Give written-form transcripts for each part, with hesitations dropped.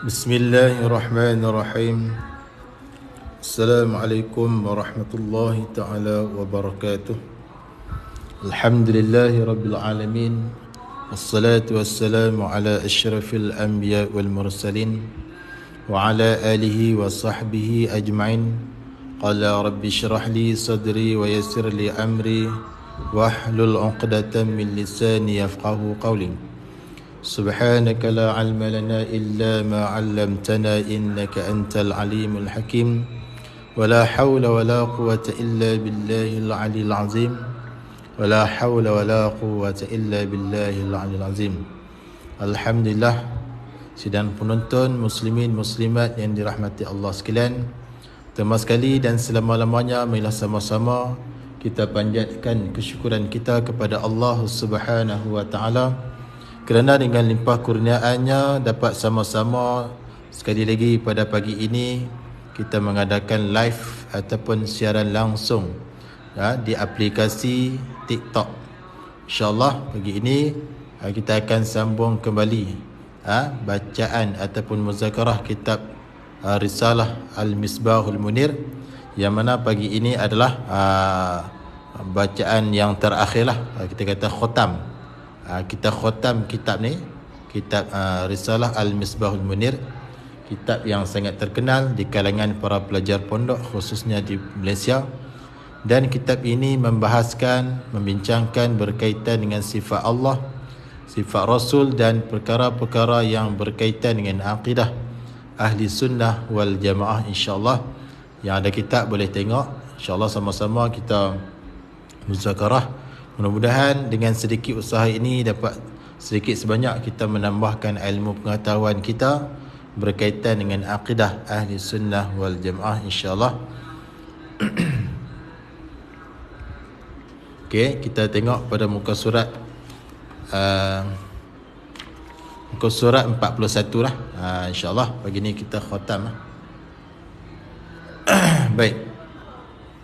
Bismillahirrahmanirrahim. Assalamualaikum warahmatullahi taala wabarakatuh. Alhamdulillahi rabbil alamin. Wassalatu wassalamu ala asyrafil anbiya wal mursalin wa ala alihi wa sahbihi ajma'in. Qala rabbi shrah li sadri wa yassir li amri wahlul 'uqdatam min lisani yafqahu qawli. سبحانك لا علم لنا إلا ما علمتنا إنك أنت العليم الحكيم ولا حول ولا قوة إلا بالله العلي العظيم ولا حول ولا قوة إلا بالله العلي العظيم. Alhamdulillah, sidang penonton muslimin muslimat yang dirahmati Allah sekalian, pertama sekali dan selama-lamanya marilah sama-sama kita panjatkan kesyukuran kita kepada Allah Subhanahu wa taala kerana dengan limpah kurniaannya dapat sama-sama sekali lagi pada pagi ini kita mengadakan live ataupun siaran langsung di aplikasi TikTok. InsyaAllah pagi ini kita akan sambung kembali bacaan ataupun muzakarah kitab Risalah Al-Misbahul Munir, yang mana pagi ini adalah bacaan yang terakhir lah, kita kata khotam. Kita khotam kitab ni, kitab Risalah Al-Misbahul Munir, kitab yang sangat terkenal di kalangan para pelajar pondok khususnya di Malaysia. Dan kitab ini membincangkan berkaitan dengan sifat Allah, sifat Rasul dan perkara-perkara yang berkaitan dengan akidah Ahli Sunnah wal Jamaah. InsyaAllah yang ada kitab boleh tengok. InsyaAllah sama-sama kita muzakarah. Mudah-mudahan dengan sedikit usaha ini dapat sedikit sebanyak kita menambahkan ilmu pengetahuan kita berkaitan dengan akidah Ahli Sunnah wal Jamaah, insyaAllah. Okey, kita tengok pada muka surat 41 lah. InsyaAllah pagi ni kita khatam. Baik,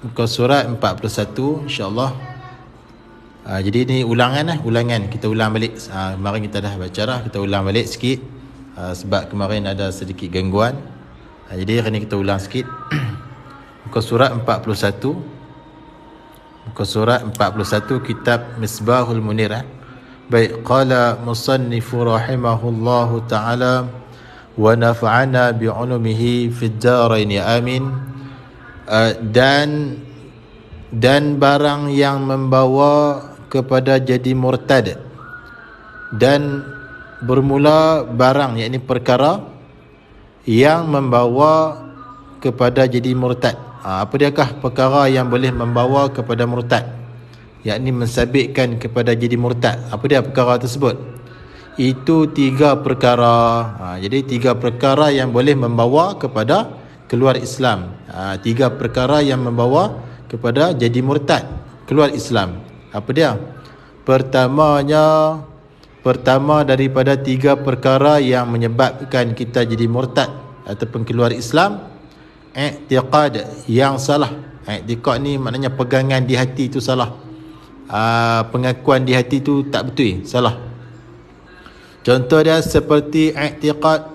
muka surat 41 insyaAllah. Jadi ni ulangan kita ulang balik. Kemarin kita dah baca dah, kita ulang balik sikit sebab kemarin ada sedikit gangguan. Jadi hari ni kita ulang sikit. Muka surat 41, muka surat 41 kitab Misbahul Munir. Baik, qala musannifu rahimahullahu ta'ala wa nafa'ana bi'ulumihi fid darain amin. Dan barang yang membawa kepada jadi murtad, dan bermula barang, yakni perkara yang membawa kepada jadi murtad. Apa diakah perkara yang boleh membawa kepada murtad, yakni mensabitkan kepada jadi murtad? Apa dia perkara tersebut? Itu 3 perkara. Jadi 3 perkara yang boleh membawa kepada keluar Islam. 3 perkara yang membawa kepada jadi murtad, keluar Islam. Apa dia? Pertama daripada 3 perkara yang menyebabkan kita jadi murtad ataupun keluar Islam, i'tiqad yang salah. I'tiqad ni maknanya pegangan di hati itu salah. Pengakuan di hati itu tak betul, salah. Contoh dia seperti i'tiqad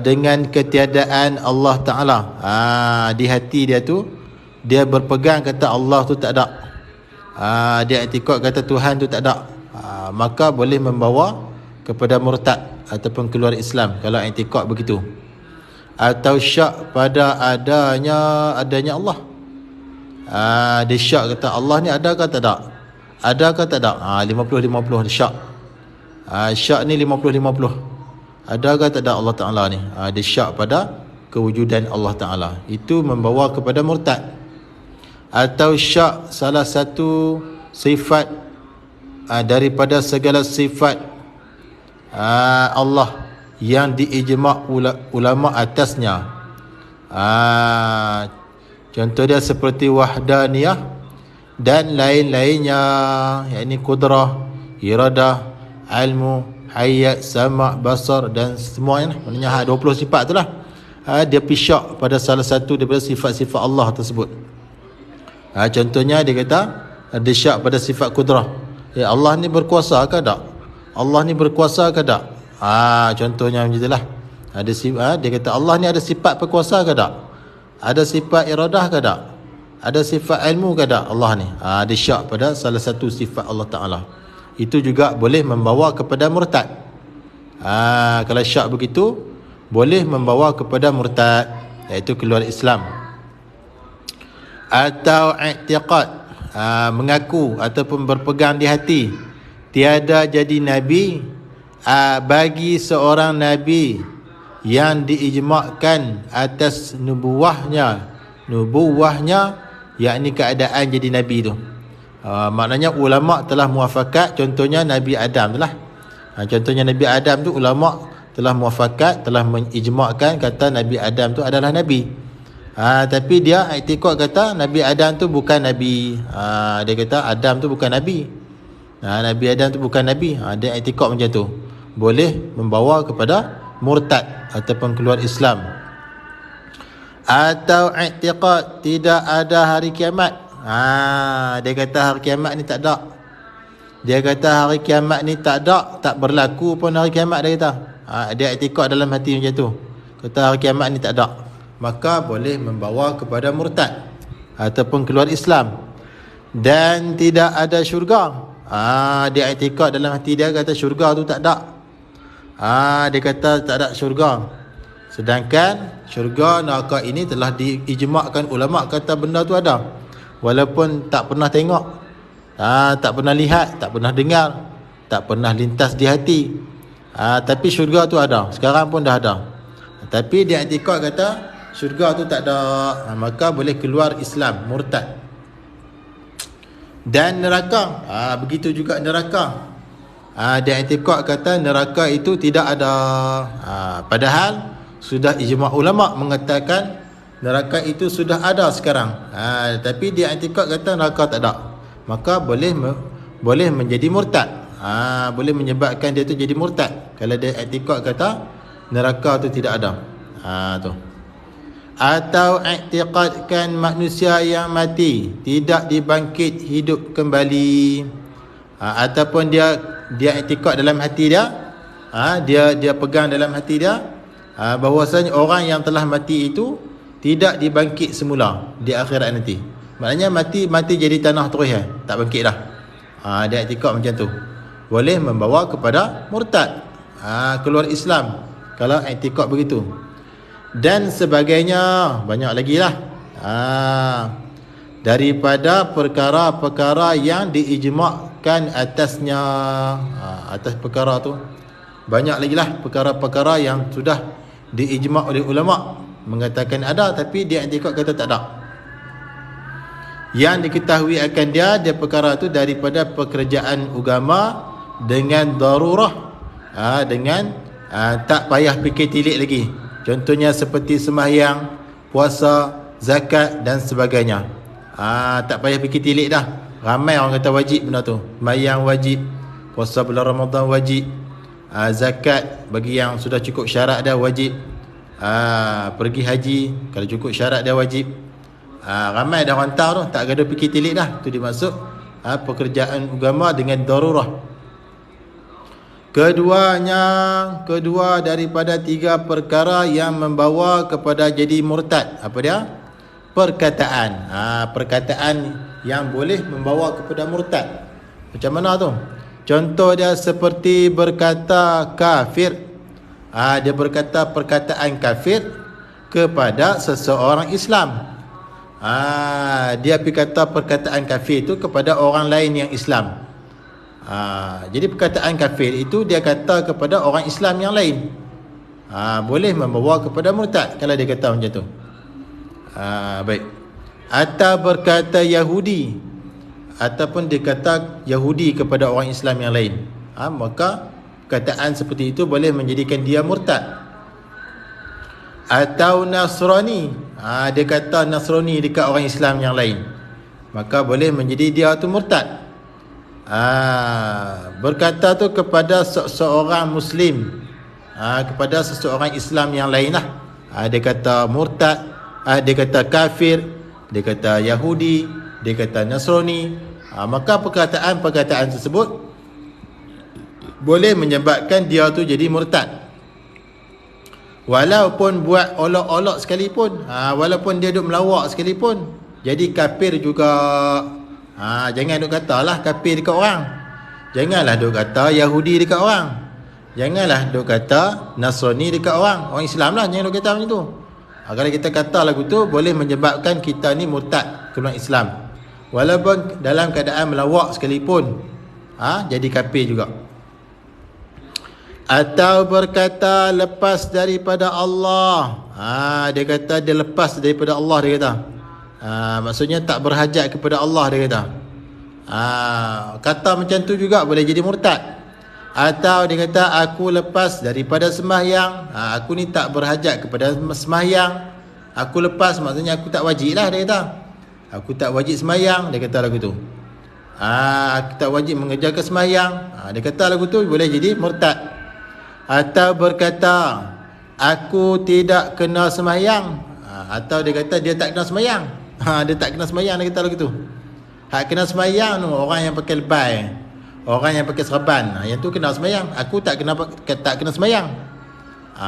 dengan ketiadaan Allah Ta'ala. Di hati dia tu dia berpegang kata Allah tu tak ada. Dia i'tiqad kata Tuhan tu tak ada. Maka boleh membawa kepada murtad ataupun keluar Islam kalau i'tiqad begitu. Atau syak pada adanya Allah. Dia syak kata Allah ni ada ke tak ada? Ada ke tak ada? 50-50 syak. Syak ni 50-50. Ada ke tak ada Allah Ta'ala ni? Dia syak pada kewujudan Allah Ta'ala. Itu membawa kepada murtad. Atau syak salah satu sifat daripada segala sifat Allah yang diijma' ulama atasnya. Contoh dia seperti wahdaniyah dan lain-lainnya, yakni kudrah, iradah, ilmu, hayat, sama', basar dan semuanya. Maknanya 20 sifat tu lah. Dia pisyak pada salah satu daripada sifat-sifat Allah tersebut. Contohnya dia kata dia syak pada sifat kudrah. Allah ni berkuasa ke tak? Allah ni berkuasa ke tak? Contohnya macam itulah. Dia kata Allah ni ada sifat berkuasa ke tak? Ada sifat iradah ke tak? Ada sifat ilmu ke tak Allah ni? Dia syak pada salah satu sifat Allah Ta'ala. Itu juga boleh membawa kepada murtad. Kalau syak begitu, boleh membawa kepada murtad, iaitu keluar Islam. Atau i'tiqad, mengaku ataupun berpegang di hati tiada jadi nabi bagi seorang nabi yang diijma'kan atas nubuwahnya, yakni keadaan jadi nabi tu. Maknanya ulama telah muafakat, contohnya Nabi Adam tu lah. Contohnya Nabi Adam tu ulama telah muafakat, telah mengijma'kan kata Nabi Adam tu adalah nabi. Tapi dia i'tiqad kata Nabi Adam tu bukan nabi. Dia kata Adam tu bukan nabi. Nabi Adam tu bukan nabi. Dia i'tiqad macam tu. Boleh membawa kepada murtad ataupun keluar Islam. Atau i'tiqad tidak ada hari kiamat. Dia kata hari kiamat ni tak ada. Dia kata hari kiamat ni tak ada, tak berlaku pun hari kiamat, dia kata. Dia i'tiqad dalam hati macam tu. Kata hari kiamat ni tak ada. Maka boleh membawa kepada murtad ataupun keluar Islam. Dan tidak ada syurga. Dia i'tiqad dalam hati dia kata syurga tu tak ada. Dia kata tak ada syurga. Sedangkan syurga, neraka ini telah diijma'kan ulama kata benda tu ada. Walaupun tak pernah tengok, tak pernah lihat, tak pernah dengar, tak pernah lintas di hati. Tapi syurga tu ada. Sekarang pun dah ada. Tapi dia i'tiqad kata syurga tu tak ada. Maka boleh keluar Islam, murtad. Dan neraka, begitu juga neraka. Dia i'tiqad kata neraka itu tidak ada. Padahal sudah ijma' ulama mengatakan neraka itu sudah ada sekarang. Tapi dia i'tiqad kata neraka tak ada. Maka boleh menjadi murtad. Boleh menyebabkan dia tu jadi murtad kalau dia i'tiqad kata neraka tu tidak ada. Tu. Atau i'tiqadkan manusia yang mati tidak dibangkit hidup kembali. Ataupun dia i'tiqad dalam hati dia, dia pegang dalam hati dia, bahwasanya orang yang telah mati itu tidak dibangkit semula di akhirat nanti. Maknanya mati jadi tanah terus, tak bangkit dah. Dia i'tiqad macam tu. Boleh membawa kepada murtad, keluar Islam kalau i'tiqad begitu. Dan sebagainya, banyak lagi lah. Daripada perkara-perkara yang diijma'kan atasnya. Atas perkara tu banyak lagi lah perkara-perkara yang sudah diijma' oleh ulama mengatakan ada, tapi dia i'tiqad kata tak ada. Yang diketahui akan dia perkara tu daripada pekerjaan agama dengan darurah, dengan tak payah fikir tilik lagi. Contohnya seperti sembahyang, puasa, zakat dan sebagainya. Tak payah fikir tilik dah. Ramai orang kata wajib benda tu. Sembahyang wajib, puasa bulan Ramadan wajib, zakat bagi yang sudah cukup syarat dah wajib, pergi haji kalau cukup syarat dia wajib. Ramai dah orang tahu tu, tak ada fikir tilik dah. Tu dimaksud pekerjaan agama dengan darurah. Kedua daripada tiga perkara yang membawa kepada jadi murtad. Apa dia? Perkataan. Perkataan yang boleh membawa kepada murtad. Macam mana tu? Contoh dia seperti berkata kafir. Dia berkata perkataan kafir kepada seseorang Islam. Dia berkata perkataan kafir itu kepada orang lain yang Islam. Jadi perkataan kafir itu dia kata kepada orang Islam yang lain. Boleh membawa kepada murtad kalau dia kata macam tu. Baik. Atau berkata Yahudi, ataupun dia kata Yahudi kepada orang Islam yang lain. Maka perkataan seperti itu boleh menjadikan dia murtad. Atau Nasrani, dia kata Nasrani dekat orang Islam yang lain, maka boleh menjadi dia tu murtad. Berkata tu kepada seorang Muslim, kepada seseorang Islam yang lain lah. Dia kata murtad, dia kata kafir, dia kata Yahudi, dia kata Nasrani. Maka perkataan-perkataan tersebut boleh menyebabkan dia tu jadi murtad. Walaupun buat olok-olok sekalipun, walaupun dia duk melawak sekalipun, jadi kafir juga. Jangan duk katalah kafir dekat orang. Janganlah duk kata Yahudi dekat orang. Janganlah duk kata Nasrani dekat orang. Orang Islam lah jangan duk kata macam tu. Kalau kita kata lagu tu boleh menyebabkan kita ni murtad keluar Islam. Walaupun dalam keadaan melawak sekalipun, jadi kafir juga. Atau berkata lepas daripada Allah. Dia kata dia lepas daripada Allah, dia kata. Maksudnya tak berhajat kepada Allah, dia kata. Kata macam tu juga boleh jadi murtad. Atau dia kata aku lepas daripada sembahyang, aku ni tak berhajat kepada sembahyang. Aku lepas maksudnya aku tak wajib lah, dia kata. Aku tak wajib sembahyang, dia kata lagu tu. Aku tak wajib mengerjakan sembahyang, dia kata lagu tu boleh jadi murtad. Atau berkata aku tidak kena sembahyang, atau dia kata dia tak kena sembahyang. Dia tak kena sembahyang, dia kata lagu tu. Hak kena sembahyang tu orang yang pakai lebay, orang yang pakai serban, yang tu kena sembahyang. Aku tak kena sembahyang.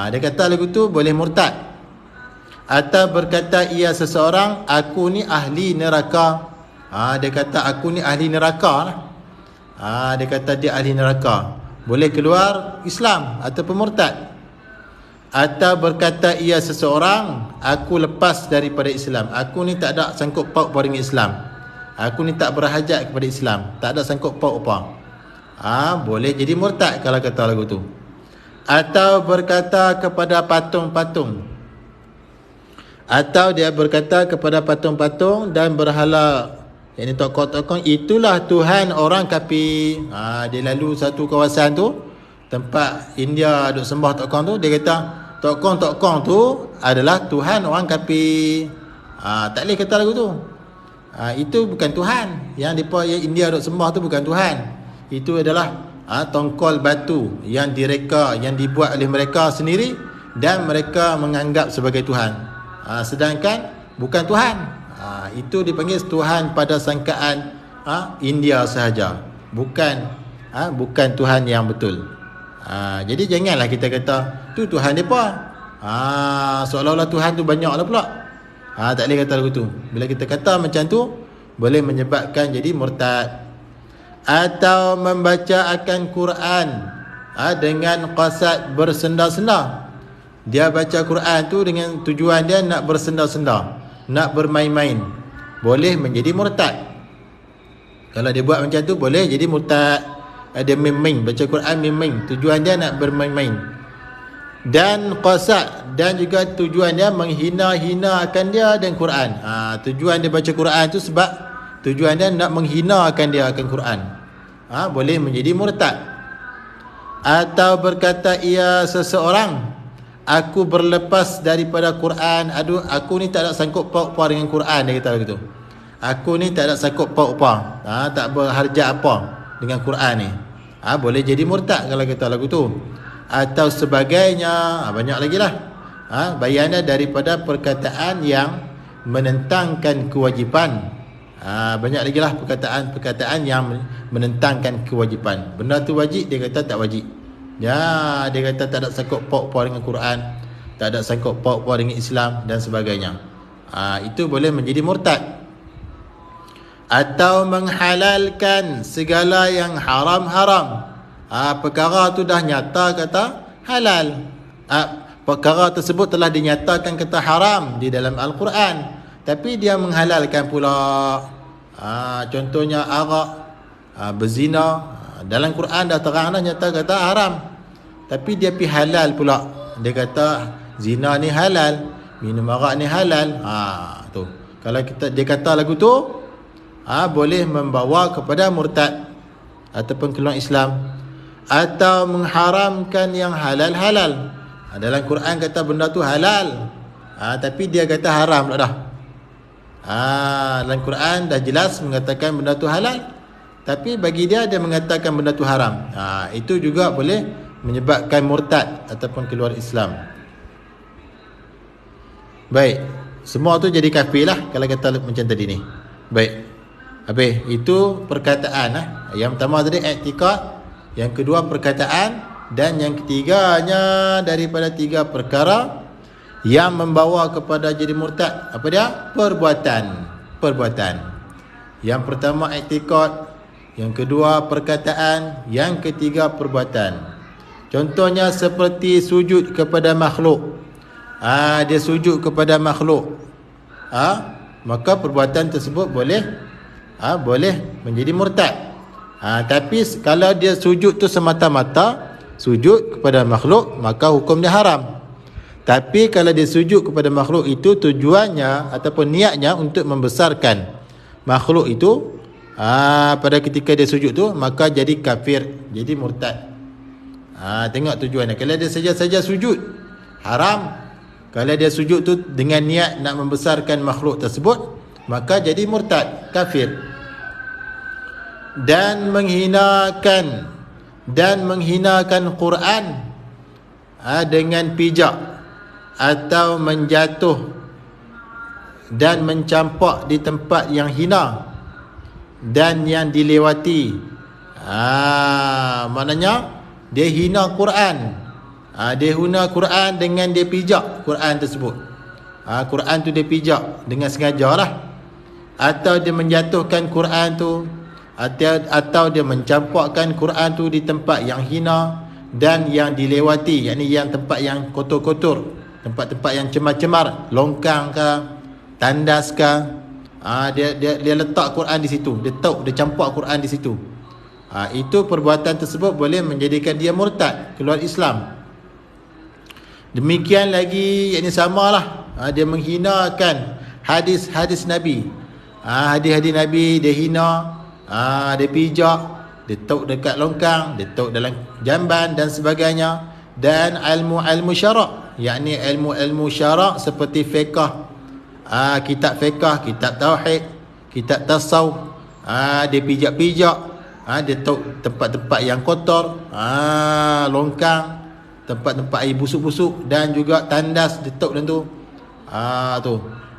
Dia kata lagu tu boleh murtad. Atau berkata ia seseorang aku ni ahli neraka. Dia kata aku ni ahli neraka lah. Dia kata dia ahli neraka, boleh keluar Islam ataupun murtad. Atau berkata ia seseorang aku lepas daripada Islam, aku ni tak ada sangkut paut dengan Islam, aku ni tak berhajat kepada Islam, tak ada sangkut paut apa. Boleh jadi murtad kalau kata lagu tu. Atau berkata kepada patung-patung, atau dia berkata kepada patung-patung dan berhala, yang tokoh-tokoh itulah Tuhan orang kafir. Dia lalu satu kawasan tu, tempat India duk sembah tokoh tu, dia kata tokoh-tokoh tu adalah Tuhan orang kafir. Tak boleh kata lagu tu. Itu bukan Tuhan. Yang India duk sembah tu bukan Tuhan. Itu adalah tongkol batu yang direka, yang dibuat oleh mereka sendiri dan mereka menganggap sebagai Tuhan. Sedangkan bukan Tuhan. Itu dipanggil Tuhan pada sangkaan India sahaja, bukan Tuhan yang betul. Jadi janganlah kita kata tu Tuhan depa. Seolah-olah Tuhan tu banyak lah pula. Tak boleh kata lagu tu. Bila kita kata macam tu boleh menyebabkan jadi murtad. Atau membaca akan Quran dengan qasad bersenda-senda. Dia baca Quran tu dengan tujuan dia nak bersenda-senda, nak bermain-main, boleh menjadi murtad. Kalau dia buat macam tu boleh jadi murtad. Dia main-main, baca Quran main-main, tujuan dia nak bermain-main. Dan qasad, dan juga tujuan dia menghina-hinakan dia dan Quran. Tujuan dia baca Quran tu sebab tujuan dia nak menghinakan dia akan Quran. Boleh menjadi murtad. Atau berkata ia seseorang aku berlepas daripada Quran. Aku ni tak ada sangkut paut-paut dengan Quran, dia kata begitu. Aku ni tak ada sangkut paut-paut, tak berharga apa dengan Quran ni. Boleh jadi murtad kalau kata lagu tu. Atau sebagainya, banyak lagi lah. Bayannya daripada perkataan yang menentangkan kewajipan. Banyak lagi lah perkataan yang menentangkan kewajipan. Benda tu wajib, dia kata tak wajib. Dia kata tak ada sangkut paut-paut dengan Quran, tak ada sangkut paut-paut dengan Islam dan sebagainya. Itu boleh menjadi murtad. Atau menghalalkan segala yang haram-haram. Perkara tu dah nyata kata halal. Perkara tersebut telah dinyatakan kata haram di dalam Al-Quran, tapi dia menghalalkan pula. Contohnya arak, berzina. Dalam Quran dah terang dah nyata kata haram, tapi dia pergi halal pula. Dia kata zina ni halal, minum arak ni halal. Tu kalau dia kata lagu tu boleh membawa kepada murtad ataupun keluar Islam. Atau mengharamkan yang halal-halal. Dalam Quran kata benda tu halal, tapi dia kata haram pula dah. Dalam Quran dah jelas mengatakan benda tu halal, tapi bagi dia mengatakan benda tu haram. Itu juga boleh menyebabkan murtad ataupun keluar Islam. Baik, semua tu jadi kafir lah kalau kata macam tadi ni. Baik, habis itu perkataan. Yang pertama tadi i'tikad, yang kedua perkataan, Dan yang ketiganya daripada 3 perkara yang membawa kepada jadi murtad. Apa dia? Perbuatan. Yang pertama i'tiqad, yang kedua perkataan, yang ketiga perbuatan. Contohnya seperti sujud kepada makhluk. Dia sujud kepada makhluk. Maka perbuatan tersebut boleh menjadi murtad. Tapi kalau dia sujud tu semata-mata sujud kepada makhluk, maka hukum dia haram. Tapi kalau dia sujud kepada makhluk itu tujuannya ataupun niatnya untuk membesarkan makhluk itu, pada ketika dia sujud tu, maka jadi kafir, jadi murtad. Tengok tujuannya. Kalau dia saja-saja sujud, haram. Kalau dia sujud tu dengan niat nak membesarkan makhluk tersebut, maka jadi murtad, kafir. Dan menghinakan Quran dengan pijak atau menjatuh dan mencampak di tempat yang hina dan yang dilewati. Maknanya dia hina Quran. Dia hina Quran dengan dia pijak Quran tersebut. Quran tu dia pijak dengan sengaja lah. Atau dia menjatuhkan Quran tu, atau dia mencampakkan Quran tu di tempat yang hina dan yang dilewati, yakni yang tempat yang kotor-kotor, tempat-tempat yang cemar-cemar, longkang ke, tandas ke. Dia letak Quran di situ, dia campak Quran di situ. Itu perbuatan tersebut boleh menjadikan dia murtad, keluar Islam. Demikian lagi, yakni samalah, dia menghinakan hadis-hadis Nabi. Hadis-hadis Nabi dia hina, dia pijak, dia tok dekat longkang, dia tok dalam jamban dan sebagainya. Dan ilmu syarak, yakni ilmu syarak seperti fiqh, kitab fiqh, kitab tauhid, kitab tasawuf, dia pijak-pijak, dia tok tempat-tempat yang kotor, longkang, tempat-tempat air busuk-busuk, dan juga tandas dia tok dan tu.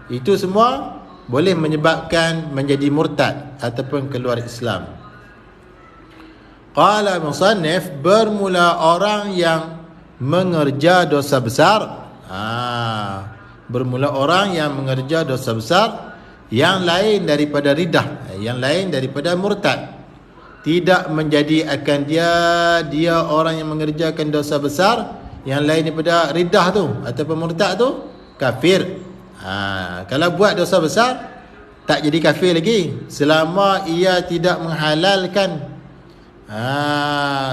Itu semua boleh menyebabkan menjadi murtad ataupun keluar Islam. Qala musannif, bermula orang yang mengerja dosa besar. Bermula orang yang mengerja dosa besar yang lain daripada ridah, yang lain daripada murtad. Tidak menjadi akan dia orang yang mengerjakan dosa besar yang lain daripada ridah tu ataupun murtad tu, kafir. Kalau buat dosa besar tak jadi kafir lagi selama ia tidak menghalalkan,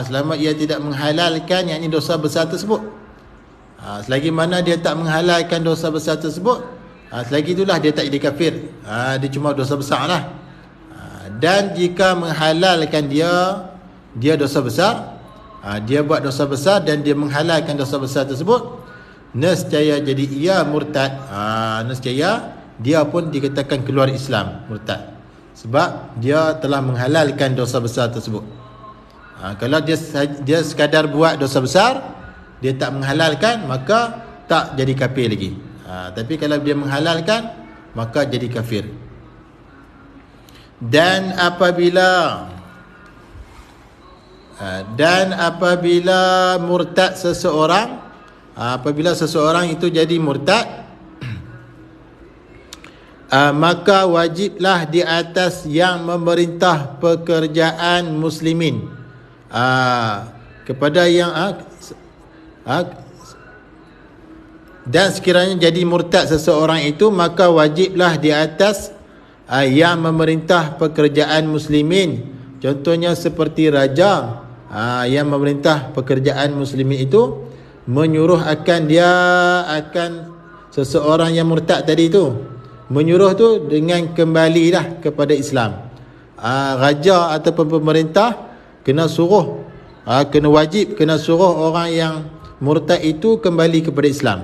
selama ia tidak menghalalkan yakni dosa besar tersebut. Selagi mana dia tak menghalalkan dosa besar tersebut, selagi itulah dia tak jadi kafir. Dia cuma dosa besar lah. Dan jika menghalalkan dia dosa besar, dia buat dosa besar dan dia menghalalkan dosa besar tersebut, nescaya jadi ia murtad. Nescaya dia pun dikatakan keluar Islam, murtad, sebab dia telah menghalalkan dosa besar tersebut. Kalau dia sekadar buat dosa besar, dia tak menghalalkan, maka tak jadi kafir lagi. Tapi kalau dia menghalalkan, maka jadi kafir. Dan apabila murtad seseorang, apabila seseorang itu jadi murtad, maka wajiblah di atas yang memerintah pekerjaan muslimin, kepada yang dan sekiranya jadi murtad seseorang itu, maka wajiblah di atas yang memerintah pekerjaan muslimin. Contohnya seperti raja, yang memerintah pekerjaan muslimin itu menyuruh akan seseorang yang murtad tadi itu, menyuruh tu dengan kembalilah kepada Islam. Raja ataupun pemerintah kena suruh, kena suruh orang yang murtad itu kembali kepada Islam.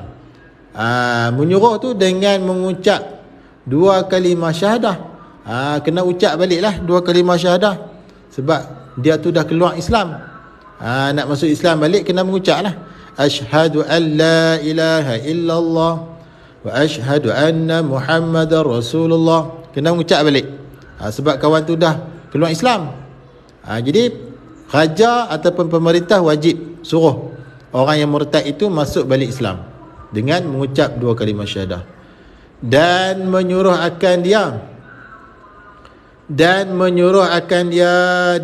Menyuruh tu dengan mengucap 2 kalimah syahadah. Kena ucap baliklah 2 kalimah syahadah, sebab dia tu dah keluar Islam. Nak masuk Islam balik kena mengucaplah asyhadu an la ilaha illallah wa asyhadu anna Muhammadar Rasulullah. Kena mengucap balik, sebab kawan tu dah keluar Islam. Jadi raja ataupun pemerintah wajib suruh orang yang murtad itu masuk balik Islam dengan mengucap 2 kalimah syahadah, dan menyuruh akan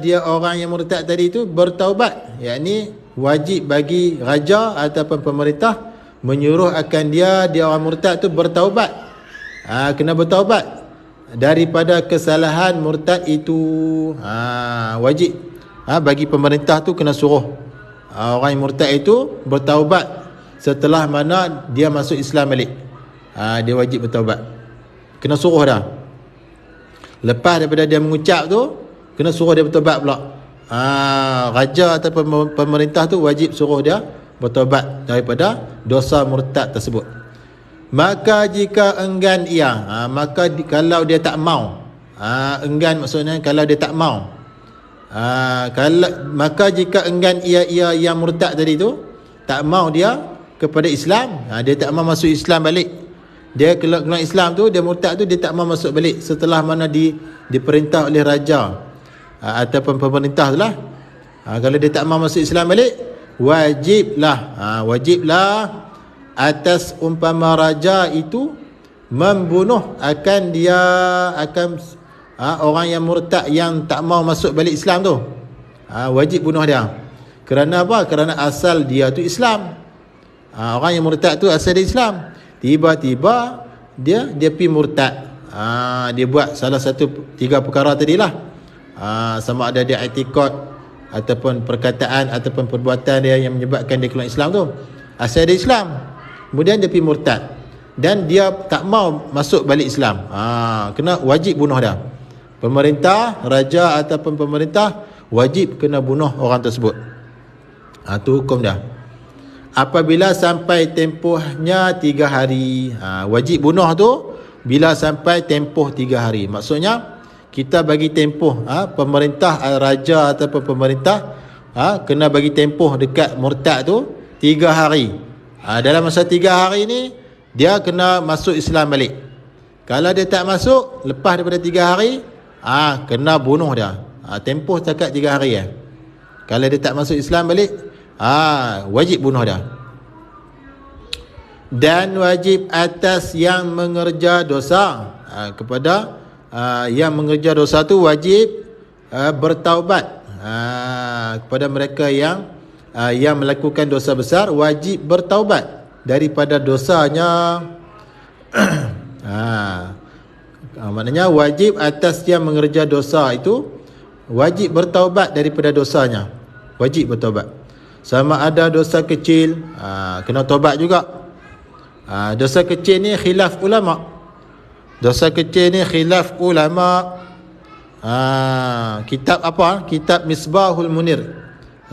dia orang yang murtad tadi itu bertaubat, yakni wajib bagi raja ataupun pemerintah menyuruh akan dia orang murtad tu bertaubat. Kena bertaubat daripada kesalahan murtad itu. Wajib bagi pemerintah tu kena suruh orang yang murtad itu bertaubat setelah mana dia masuk Islam balik. Dia wajib bertaubat, kena suruh dah. Lepas daripada dia mengucap tu, kena suruh dia bertaubat pula. Raja atau pemerintah tu wajib suruh dia bertaubat daripada dosa murtad tersebut. Maka jika enggan ia, kalau dia tak mau, enggan maksudnya kalau dia tak mau, maka jika enggan ia yang murtad tadi tu tak mau dia kepada Islam, dia tak mau masuk Islam balik, dia keluar Islam tu, dia murtad tu, dia tak mau masuk balik setelah mana diperintah oleh raja ataupun pemerintah tu lah. Kalau dia tak mau masuk Islam balik, wajiblah atas umpama raja itu membunuh akan orang yang murtad yang tak mau masuk balik Islam tu. Wajib bunuh dia. Kerana apa? Kerana asal dia tu Islam. Orang yang murtad tu asal dia Islam, tiba-tiba dia pergi murtad. Dia buat salah satu 3 perkara tadilah. Sama ada dia i'tikad ataupun perkataan ataupun perbuatan dia yang menyebabkan dia keluar Islam tu, asal dia Islam, kemudian dia pergi murtad dan dia tak mau masuk balik Islam. Kena wajib bunuh dia. Pemerintah, raja ataupun pemerintah wajib kena bunuh orang tersebut. Tu hukum dia. Apabila sampai tempohnya 3 hari. Wajib bunuh tu bila sampai tempoh 3 hari. Maksudnya kita bagi tempoh, pemerintah, raja ataupun pemerintah kena bagi tempoh dekat murtad tu 3 hari. Dalam masa 3 hari ni dia kena masuk Islam balik. Kalau dia tak masuk lepas daripada 3 hari, kena bunuh dia. Tempoh setakat 3 hari. Kalau dia tak masuk Islam balik, wajib bunuh dia. Dan wajib atas yang mengerja dosa, kepada yang mengerja dosa tu wajib bertaubat. Kepada mereka yang melakukan dosa besar, wajib bertaubat daripada dosanya. Maknanya wajib atas yang mengerja dosa itu wajib bertaubat daripada dosanya. Wajib bertaubat. Sama ada dosa kecil, kena taubat juga. Dosa kecil ni khilaf ulama. Dosa kecil ni khilaf ulama. Kitab apa? Kitab Misbahul Munir.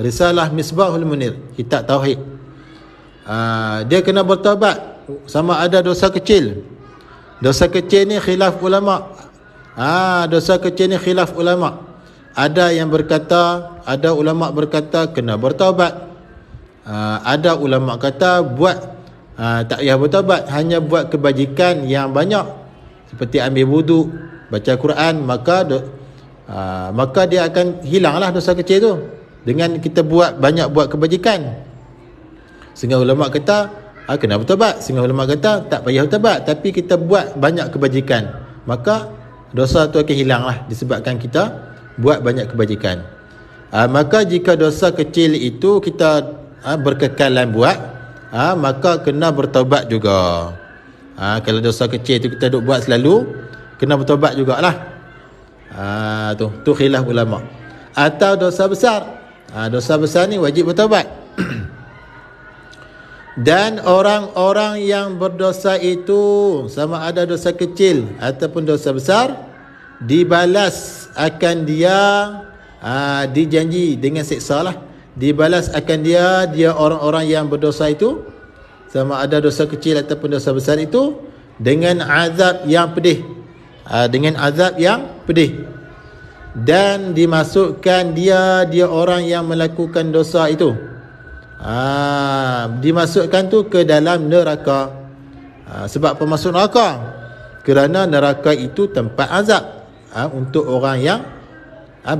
Risalah Misbahul Munir, kitab tauhid. Dia kena bertaubat sama ada dosa kecil. Dosa kecil ni khilaf ulama. Dosa kecil ni khilaf ulama. Ada yang berkata, ada ulama berkata kena bertaubat. Ada ulama kata tak payah bertaubat, hanya buat kebajikan yang banyak seperti ambil wuduk, baca Quran, maka dia akan hilanglah dosa kecil tu dengan kita banyak buat kebajikan. Sehingga ulama kata kena bertaubat. Sehingga ulama kata tak payah bertaubat, tapi kita buat banyak kebajikan, maka dosa tu akan hilanglah disebabkan kita buat banyak kebajikan. Maka jika dosa kecil itu kita berkekalan buat, maka kena bertaubat juga. Kalau dosa kecil itu kita duk buat selalu, kena bertaubat jugalah. Tu khilaf ulama. Atau dosa besar, dosa besar ni wajib bertaubat. Dan orang-orang yang berdosa itu, sama ada dosa kecil ataupun dosa besar, dibalas akan dia, dijanji dengan siksa lah. Dibalas akan dia orang-orang yang berdosa itu, sama ada dosa kecil ataupun dosa besar itu, dengan azab yang pedih. Dengan azab yang pedih. Dan dimasukkan dia orang yang melakukan dosa itu, dimasukkan tu ke dalam neraka. Sebab apa masuk neraka? Kerana neraka itu tempat azab untuk orang yang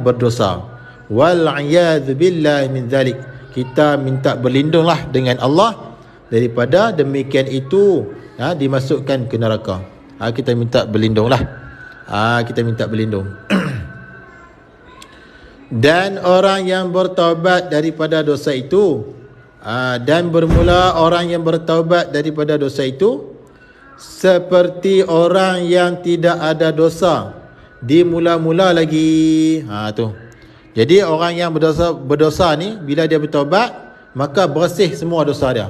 berdosa. Wal a'yadzu billahi min zalik. kita minta berlindunglah dengan Allah daripada demikian itu dimasukkan ke neraka. Kita minta berlindunglah. Kita minta berlindung. Dan orang yang bertaubat daripada dosa itu, dan bermula orang yang bertaubat daripada dosa itu seperti orang yang tidak ada dosa dimula-mula lagi. Tu. Jadi orang yang berdosa ni bila dia bertaubat, maka bersih semua dosa dia.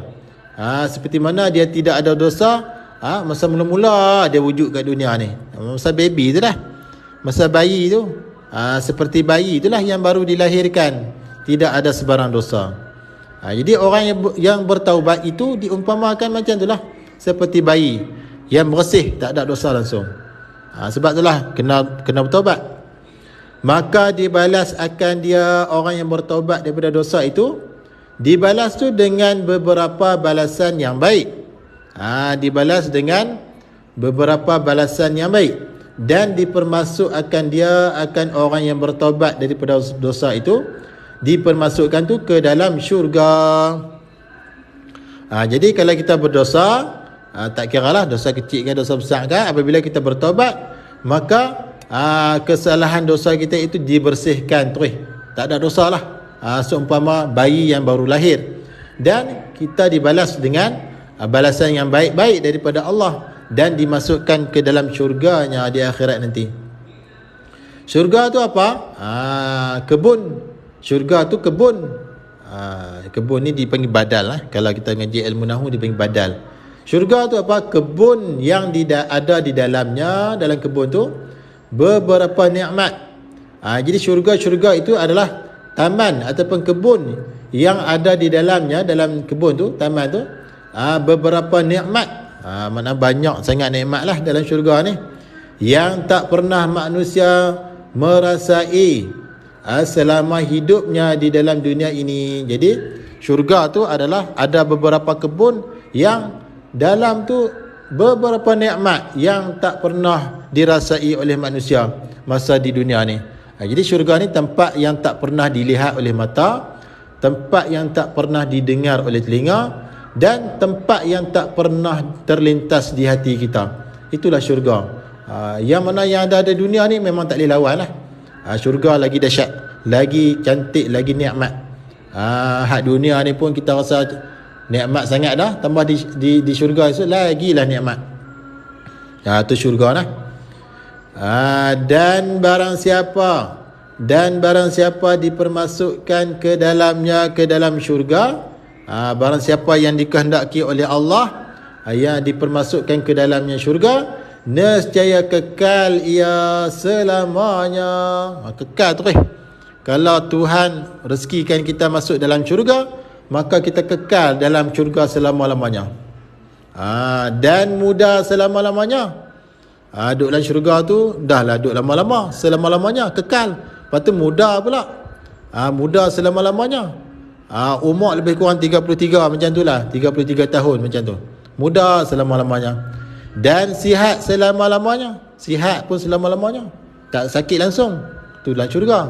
Seperti mana dia tidak ada dosa masa mula-mula dia wujud kat dunia ni. Masa baby tu dah. Masa bayi tu. Seperti bayi itulah yang baru dilahirkan, tidak ada sebarang dosa. Jadi orang yang bertaubat itu diumpamakan macam itulah, seperti bayi yang bersih, tak ada dosa langsung. Sebab itulah kena bertaubat. Maka dibalas akan dia orang yang bertaubat daripada dosa itu, dibalas tu dengan beberapa balasan yang baik. Dibalas dengan beberapa balasan yang baik. Dan dipermasukkan dia akan orang yang bertaubat daripada dosa itu, dipermasukkan tu ke dalam syurga. Jadi kalau kita berdosa, tak kiralah dosa kecil ke dosa besar ke, apabila kita bertaubat, maka kesalahan dosa kita itu dibersihkan terus, tak ada dosa lah. Seumpama bayi yang baru lahir, dan kita dibalas dengan balasan yang baik-baik daripada Allah, dan dimasukkan ke dalam syurganya di akhirat nanti. Syurga tu apa? Kebun. Syurga tu kebun. Kebun ni dipanggil badal lah. Kalau kita ngaji ilmu nahu dipanggil badal. Syurga tu apa? Kebun yang ada di dalamnya, dalam kebun tu beberapa nikmat. Jadi syurga itu adalah taman ataupun kebun yang ada di dalamnya, dalam kebun tu, taman tu, beberapa nikmat. Mana banyak sangat nikmat lah dalam syurga ni, yang tak pernah manusia merasai selama hidupnya di dalam dunia ini. Jadi syurga tu adalah ada beberapa kebun yang dalam tu beberapa nikmat yang tak pernah dirasai oleh manusia masa di dunia ni. Jadi syurga ni tempat yang tak pernah dilihat oleh mata, tempat yang tak pernah didengar oleh telinga, dan tempat yang tak pernah terlintas di hati kita. Itulah syurga. Yang mana yang ada di dunia ni memang tak boleh lawan lah. Syurga lagi dahsyat, lagi cantik, lagi nikmat. Hak dunia ni pun kita rasa nikmat sangat dah, tambah di syurga itu lagilah nikmat. Itu syurga lah. Dan barang siapa dipermasukkan ke dalamnya, ke dalam syurga, barang siapa yang dikehendaki oleh Allah yang dipermasukkan ke dalamnya syurga, nescaya kekal ia selamanya. Kekal terus. Kalau Tuhan rezekikan kita masuk dalam syurga, maka kita kekal dalam syurga selama-lamanya. Dan mudah selama-lamanya. Duduk dalam syurga tu dah lah duduk lama-lama, selama-lamanya kekal. Lepas tu mudah pula. Mudah selama-lamanya. Umur lebih kurang 33 macam tu lah, 33 tahun macam tu. Mudah selama-lamanya. Dan sihat selama-lamanya. Sihat pun selama-lamanya, tak sakit langsung. Itulah syurga.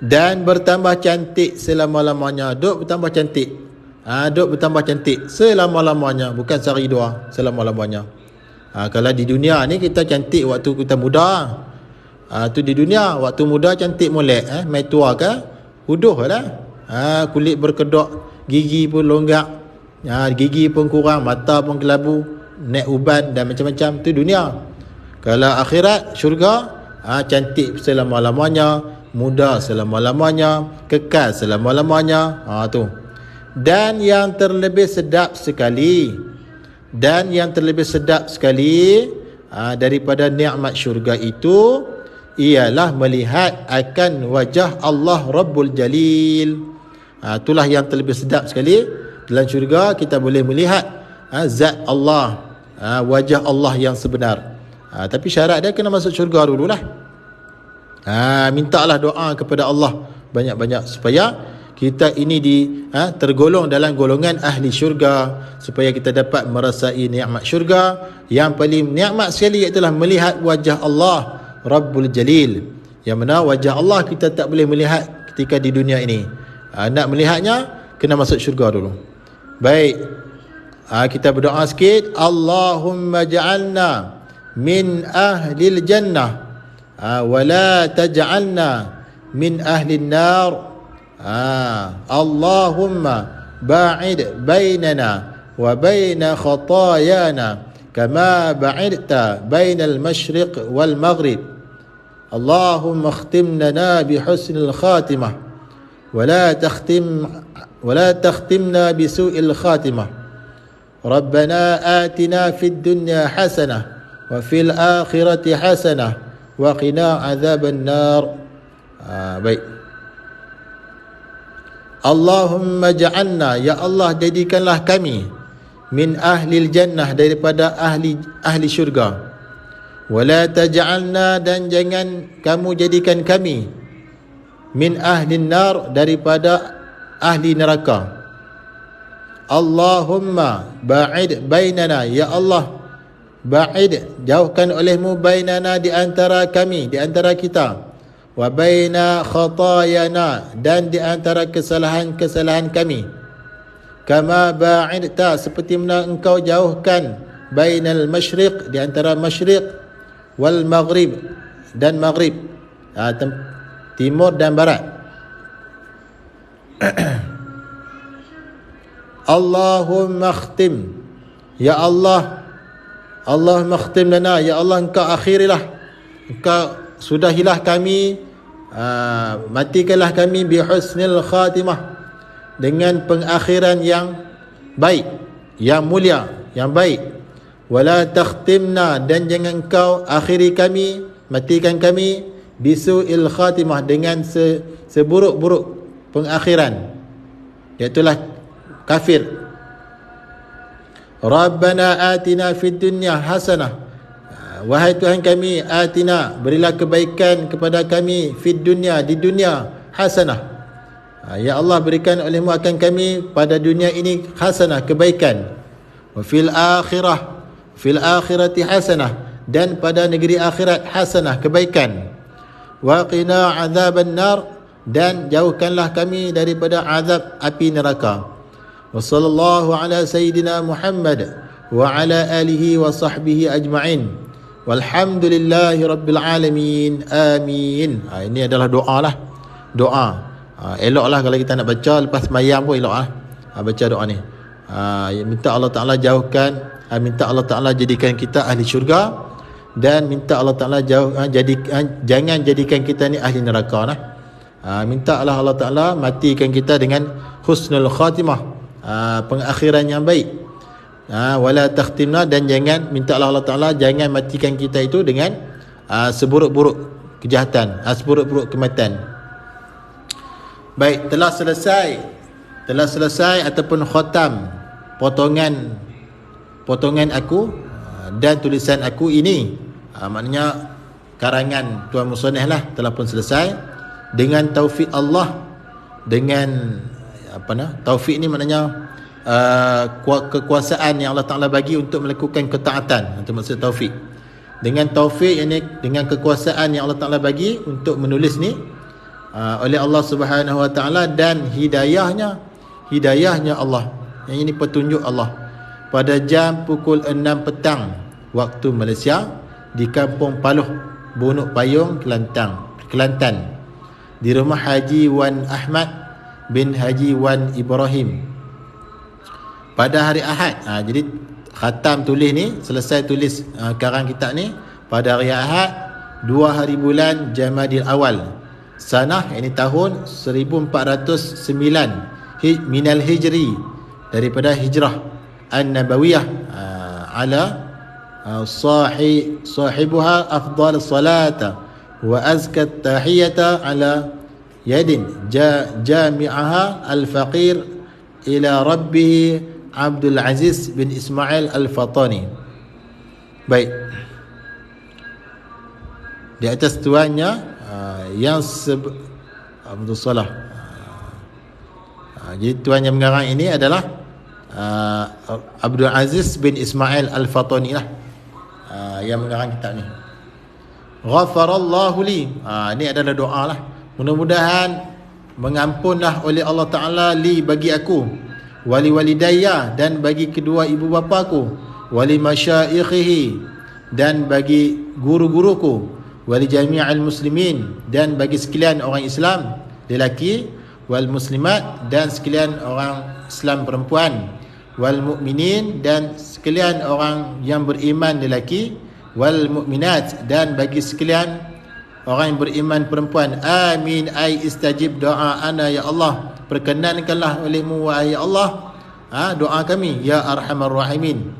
Dan bertambah cantik selama-lamanya. Duk bertambah cantik. Duk bertambah cantik selama-lamanya, bukan sehari dua, selama-lamanya. Kalau di dunia ni kita cantik waktu kita muda. Tu di dunia waktu muda cantik molek, mai tua ke huduh lah. Kulit berkedok, gigi pun longgak, gigi pun kurang, mata pun kelabu, naik uban dan macam-macam. Tu dunia. Kalau akhirat, syurga, cantik selama-lamanya, muda selama-lamanya, kekal selama-lamanya. Tu. Dan yang terlebih sedap sekali, daripada nikmat syurga itu ialah melihat akan wajah Allah Rabbul Jalil. Itulah yang terlebih sedap sekali. Dalam syurga kita boleh melihat zat Allah, wajah Allah yang sebenar. Tapi syarat dia kena masuk syurga dululah. Mintalah doa kepada Allah banyak-banyak supaya kita ini tergolong dalam golongan ahli syurga, supaya kita dapat merasai nikmat syurga. Yang paling nikmat sekali iaitu melihat wajah Allah Rabbul Jalil, yang mana wajah Allah kita tak boleh melihat ketika di dunia ini. Nak melihatnya, kena masuk syurga dulu. Baik, kita berdoa sikit. Allahumma ja'alna min ahlil jannah wa la taj'alna min ahlin nar. Allahumma ba'id bainana wa baina khatayana kama ba'idta bainal masyriq wal maghrib. Allahumma khtim lana bi husnil khatimah wa la takhtimna bi su'il khatimah. Rabbana atina fid dunya hasanah wa fil akhirati hasanah wa qina adzaban nar. Baik. Allahumma ja'alna, ya Allah jadikanlah kami min ahlil jannah, daripada ahli syurga. Wala taj'alna, dan jangan kamu jadikan kami min ahlin nar, daripada ahli neraka. Allahumma ba'id bainana, ya Allah ba'id, jauhkan olehmu, bainana, di antara kami, di antara kita, wa baina khatayana, dan di antara kesalahan-kesalahan kami, kama ba'idta, seperti mana engkau jauhkan, bainal masyriq, di antara masyriq, wal maghrib, dan maghrib, timur dan barat. Allahumma khtim, ya Allah, Allahumma khtim lana, ya Allah engkau akhirilah, engkau sudahilah kami, matikanlah kami bi husnil khatimah, dengan pengakhiran yang baik, yang mulia, yang baik. Wala takhtimna, dan jangan engkau akhiri kami, matikan kami, bisu'il khatimah, dengan seburuk-buruk pengakhiran, iaitulah kafir. Rabbana atina fid dunya hasanah, wahai Tuhan kami, atina, berilah kebaikan kepada kami, fid dunya, di dunia, hasanah, ya Allah berikan olehmu akan kami pada dunia ini hasanah, kebaikan. Wa fil akhirati hasanah, dan pada negeri akhirat hasanah, kebaikan. Wa qina azaban nar, dan jauhkanlah kami daripada azab api neraka. Wa sallallahu ala sayyidina Muhammad wa ala alihi wa sahbihi ajma'in. Walhamdulillahi rabbil alamin. Amin. Ini adalah doa lah. Doa. Eloklah kalau kita nak baca lepas semayang pun eloklah. Baca doa ni. Minta Allah Ta'ala jauhkan, minta Allah Ta'ala jadikan kita ahli syurga, dan minta Allah Ta'ala jangan jadikan kita ni ahli neraka lah. Minta Allah Ta'ala matikan kita dengan husnul khatimah, pengakhiran yang baik. Wala takhtimna, dan jangan, minta Allah Ta'ala jangan matikan kita itu dengan seburuk-buruk kejahatan, seburuk-buruk kematian. Baik, telah selesai ataupun khatam potongan aku dan tulisan aku ini. Maknanya karangan Tuan Musannif lah telah pun selesai dengan taufik Allah. Dengan taufik ni maknanya kekuasaan yang Allah Ta'ala bagi untuk melakukan ketaatan. Itu maksud taufik. Dengan taufik, ini dengan kekuasaan yang Allah Ta'ala bagi untuk menulis ni oleh Allah Subhanahu Wa Ta'ala, dan hidayahnya Allah, yang ini petunjuk Allah, pada jam pukul 6 petang waktu Malaysia, di Kampung Paluh, Bunuk Payung, Kelantan, di rumah Haji Wan Ahmad bin Haji Wan Ibrahim, pada hari Ahad. Jadi khatam tulis ni, selesai tulis karang kitab ni pada hari Ahad, 2 hari bulan Jamadil Awal, sanah, ini tahun 1409 minal hijri, daripada hijrah an-nabawiyah, ala sahibuha afdal salata wa azka tahiyata ala yadin jami'aha al-faqir ila rabbih Abdul Aziz bin Ismail Al-Fatani. Baik, di atas tuannya yang Abdul Salah. Jadi tuan yang mengarang ini adalah Abdul Aziz bin Ismail Al-Fatani lah, yang mengarang kitab ni. Ghafarallahu li. Ini adalah doa lah. Mudah-mudahan mengampunlah oleh Allah Ta'ala li bagi aku, wali walidayya dan bagi kedua ibu bapaku, wali masyaikhihi dan bagi guru-guruku, wali jami'al muslimin dan bagi sekalian orang Islam lelaki, wal muslimat dan sekalian orang Islam perempuan, wal mu'minin dan sekalian orang yang beriman lelaki, wal mu'minat dan bagi sekalian orang yang beriman perempuan. Amin, ay istajib doa ana ya Allah, perkenankanlah olehmu wahai Allah doa kami ya arhamar rahimin.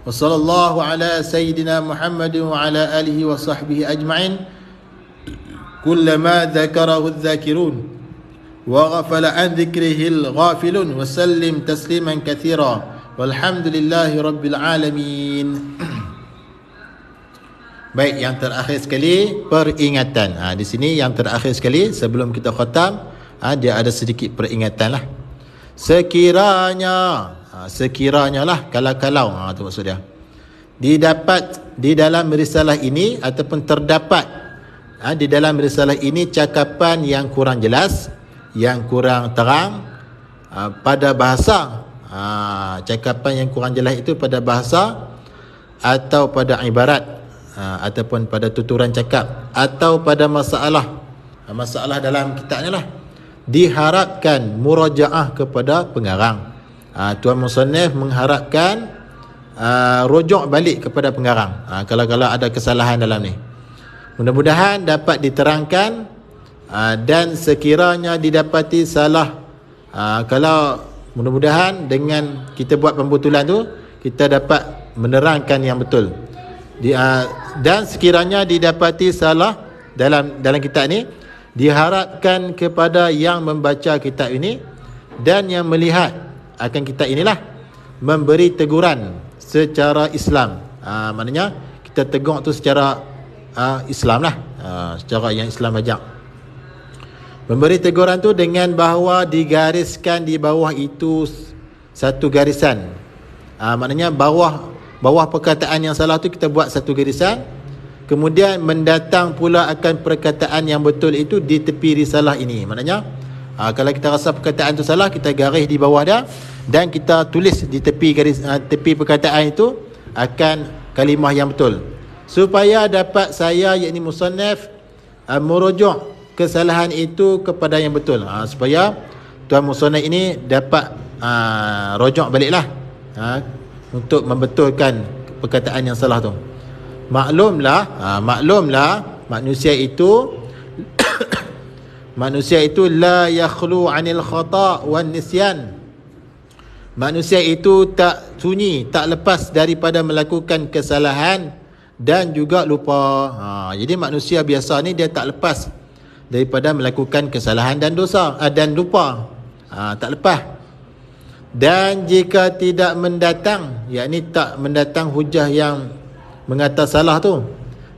Wa sallallahu ala sayyidina Muhammad wa ala alihi wa sahbihi ajma'in kullama dzakarahu adh-dhakirun wa ghafala an dzikrihi al-ghafilun wa sallim tasliman katsira walhamdulillahi rabbil alamin. Baik, yang terakhir sekali peringatan. Di sini yang terakhir sekali sebelum kita khatam, dia ada sedikit peringatan lah. Sekiranya lah, kalau tu maksud dia. Didapat di dalam risalah ini ataupun terdapat di dalam risalah ini cakapan yang kurang jelas, yang kurang terang pada bahasa. Cakapan yang kurang jelas itu pada bahasa atau pada ibarat, ataupun pada tuturan cakap atau pada masalah dalam kitabnya lah, diharapkan murajaah kepada pengarang. Tuan musannif mengharapkan rujuk balik kepada pengarang kalau ada kesalahan dalam ni. Mudah-mudahan dapat diterangkan dan sekiranya didapati salah, kalau mudah-mudahan dengan kita buat pembetulan tu kita dapat menerangkan yang betul. Dan sekiranya didapati salah dalam kitab ni, diharapkan kepada yang membaca kitab ini dan yang melihat akan kitab inilah memberi teguran secara Islam. Maknanya kita tegur tu secara Islam lah, secara yang Islam ajak. Memberi teguran tu dengan bahawa digariskan di bawah itu satu garisan. Maknanya bawah perkataan yang salah tu kita buat satu garisan, kemudian mendatang pula akan perkataan yang betul itu di tepi risalah ini. Maknanya kalau kita rasa perkataan tu salah, kita garis di bawah dia dan kita tulis di tepi tepi perkataan itu akan kalimah yang betul, supaya dapat saya yakni musannif merujuk kesalahan itu kepada yang betul, supaya tuan musannif ini dapat rujuk baliklah untuk membetulkan perkataan yang salah tu. Maklumlah manusia itu la yakhlu 'anil khata' wan nisyan. Manusia itu tak sunyi, tak lepas daripada melakukan kesalahan dan juga lupa. Jadi manusia biasa ni dia tak lepas daripada melakukan kesalahan dan dosa dan lupa. Tak lepas. Dan jika tidak mendatang, yakni tak mendatang hujah yang mengata salah tu,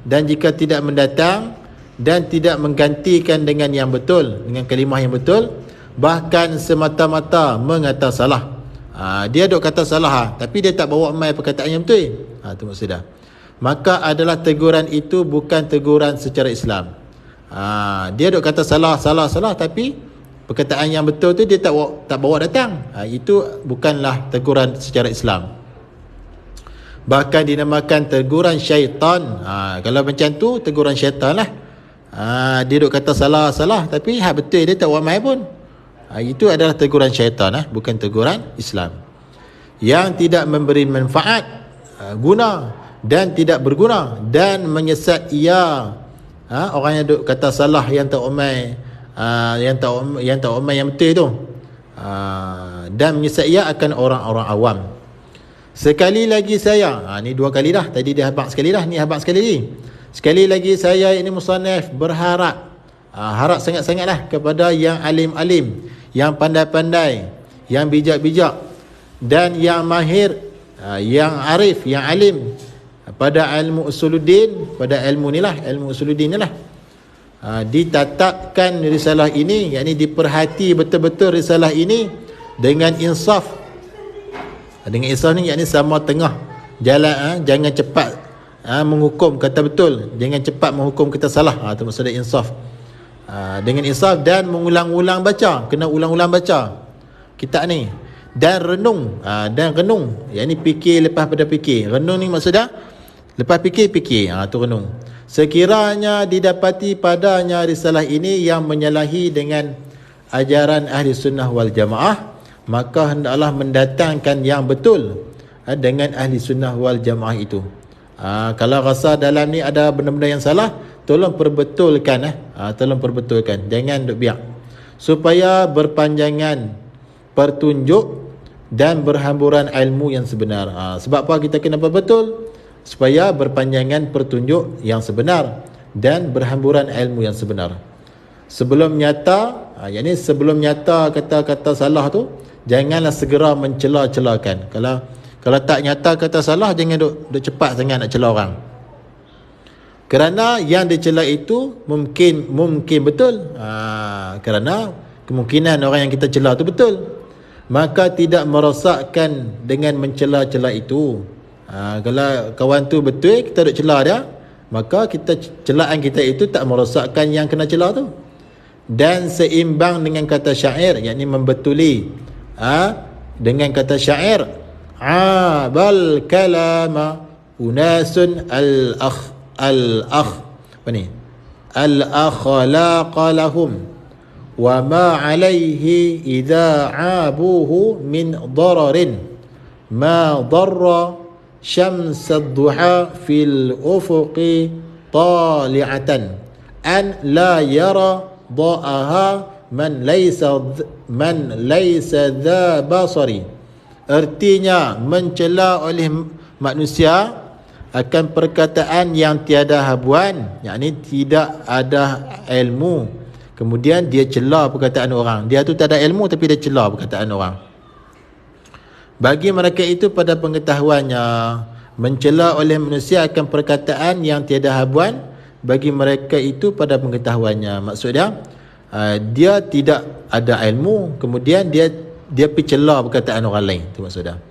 dan jika tidak mendatang dan tidak menggantikan dengan yang betul, dengan kalimah yang betul, bahkan semata-mata mengata salah, dia duk kata salah tapi dia tak bawa mai perkataan yang betul, tu maksud dia, maka adalah teguran itu bukan teguran secara Islam. Dia duk kata salah tapi perkataan yang betul tu dia tak bawa datang. Itu bukanlah teguran secara Islam. Bahkan dinamakan teguran syaitan. Kalau macam tu teguran syaitan lah. Dia duk kata salah tapi hak betul dia tak buat mai pun. Itu adalah teguran syaitan, bukan teguran Islam. Yang tidak memberi manfaat, guna dan tidak berguna, dan menyesat ia orang yang duk kata salah yang tak umai, yang tak umai yang betul tu, dan menyesat ia akan orang-orang awam. Sekali lagi saya, ni dua kali dah, tadi dia habaq sekali dah, ni habaq sekali lagi. Sekali lagi saya ini musannif berharap, harap sangat-sangatlah kepada yang alim-alim, yang pandai-pandai, yang bijak-bijak dan yang mahir, yang arif, yang alim pada ilmu usuluddin, pada ilmu ni lah, ilmu usuluddin ni lah, ditatapkan risalah ini, yakni diperhati betul-betul risalah ini dengan insaf. Dengan insaf ni yakni sama tengah jalan, jangan cepat menghukum kata betul, jangan cepat menghukum kata salah, tu maksudnya insaf. Dengan insaf dan mengulang-ulang baca, kena ulang-ulang baca kitab ni, dan renung, yang ni fikir lepas pada fikir. Renung ni maksudnya lepas fikir, tu renung. Sekiranya didapati padanya risalah ini yang menyalahi dengan ajaran ahli sunnah wal jamaah, maka hendaklah mendatangkan yang betul dengan ahli sunnah wal jamaah itu. Kalau rasa dalam ni ada benda-benda yang salah, tolong perbetulkan, jangan duk biar, supaya berpanjangan pertunjuk dan berhamburan ilmu yang sebenar. Sebab apa kita kena betul? Supaya berpanjangan pertunjuk yang sebenar dan berhamburan ilmu yang sebenar. Sebelum nyata, sebelum nyata kata-kata salah tu, janganlah segera mencela-celakan. Kalau tak nyata kata salah, jangan duk cepat sangat nak cela orang. Kerana yang dicela itu mungkin betul. Kerana kemungkinan orang yang kita cela tu betul. Maka tidak merosakkan dengan mencela-cela itu. Kalau kawan tu betul, kita duk cela dia, maka celaan kita itu tak merosakkan yang kena cela tu. Dan seimbang dengan kata syair, yakni membetuli dengan kata syair, bal kalama unasun al-akh al-akhlaq lahum wa ma alayhi idza abuhu min dararin ma darra syams ad-duha fil ufuqi tali'atan an la yara da'aha man laysa dha basari. Artinya mencela oleh manusia akan perkataan yang tiada habuan, yakni tidak ada ilmu, kemudian dia cela perkataan orang. Dia tu tak ada ilmu tapi dia cela perkataan orang. Bagi mereka itu pada pengetahuannya, mencela oleh manusia akan perkataan yang tiada habuan, bagi mereka itu pada pengetahuannya. Maksudnya dia tidak ada ilmu, kemudian dia pergi cela perkataan orang lain. Itu maksudnya.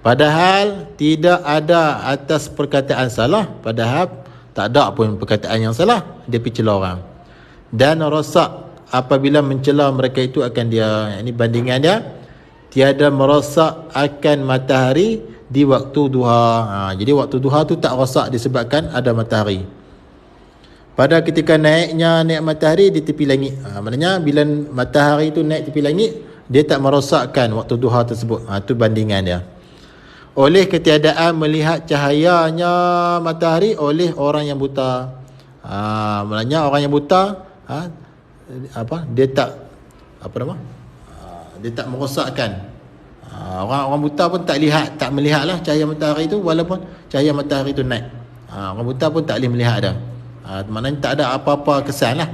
Padahal tidak ada atas perkataan salah, padahal tak ada pun perkataan yang salah, dia pergi cela orang. Dan rosak apabila mencela mereka itu akan dia, ini bandingan dia, tiada merosak akan matahari di waktu duha. Jadi waktu duha tu tak rosak disebabkan ada matahari. Pada ketika naik matahari di tepi langit, maknanya bila matahari tu naik tepi langit, dia tak merosakkan waktu duha tersebut. Tu bandingan dia. Oleh ketiadaan melihat cahayanya matahari oleh orang yang buta. Maknanya orang yang buta, dia tak dia tak merosakkan. Orang buta pun tak melihatlah cahaya matahari itu, walaupun cahaya matahari itu naik. Orang buta pun tak boleh melihat dah. Maknanya tak ada apa-apa kesan lah.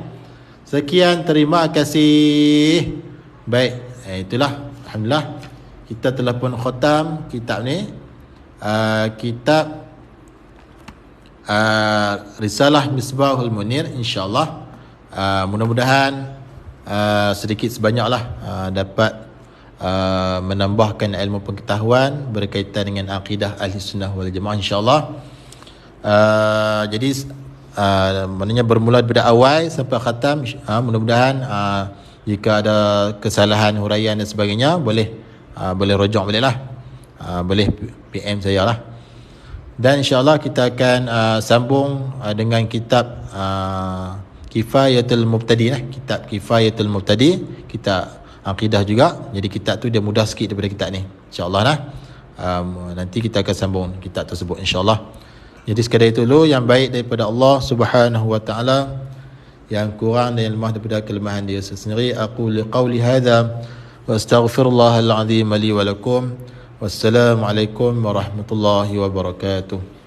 Sekian, terima kasih. Baik, itulah, alhamdulillah kita telah pun khatam kitab ni, kitab Risalah Misbahul Munir. InsyaAllah mudah-mudahan sedikit sebanyaklah dapat menambahkan ilmu pengetahuan berkaitan dengan akidah Ahli Sunnah wal Jamaah, insyaAllah. Jadi maknanya bermula daripada awal sampai khatam. Mudah-mudahan jika ada kesalahan huraian dan sebagainya, boleh rojok balik lah, boleh PM saya lah. Dan insyaAllah kita akan sambung dengan kitab Kifayatul Mubtadi, kitab Kifayatul Mubtadi, kitab akidah juga. Jadi kitab tu dia mudah sikit daripada kitab ni, insyaAllah lah. Nanti kita akan sambung kitab tersebut, insyaAllah. Jadi sekadar itu dulu, yang baik daripada Allah Subhanahu wa ta'ala, yang kurang dan yang lemah daripada kelemahan dia sendiri. Aku liqauli hadha wa astaghfirullahal azim li wa lakum. Wassalamualaikum warahmatullahi wabarakatuh.